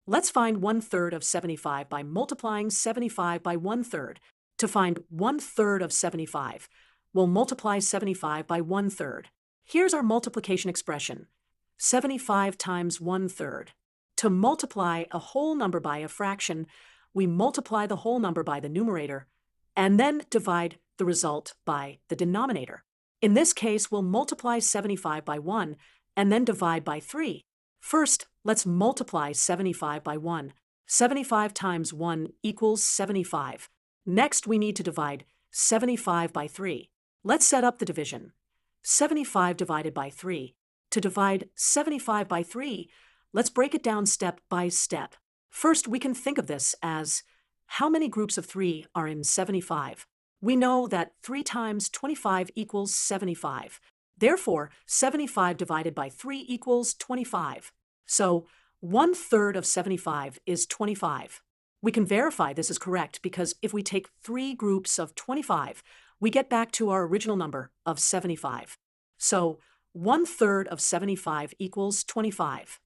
Let's find 1/3 of 75 by multiplying 75 by 1/3. To find 1/3 of 75, we'll multiply 75 by 1/3. Here's our multiplication expression: 75 times 1/3. To multiply a whole number by a fraction, we multiply the whole number by the numerator and then divide the result by the denominator. In this case, we'll multiply 75 by 1 and then divide by 3. First, let's multiply 75 by 1. 75 times 1 equals 75. Next, we need to divide 75 by 3. Let's set up the division. 75 divided by 3. To divide 75 by 3, let's break it down step by step. First, we can think of this as how many groups of 3 are in 75? We know that 3 times 25 equals 75. Therefore, 75 divided by 3 equals 25. So, 1/3 of 75 is 25. We can verify this is correct because if we take 3 groups of 25, we get back to our original number of 75. So, 1/3 of 75 equals 25.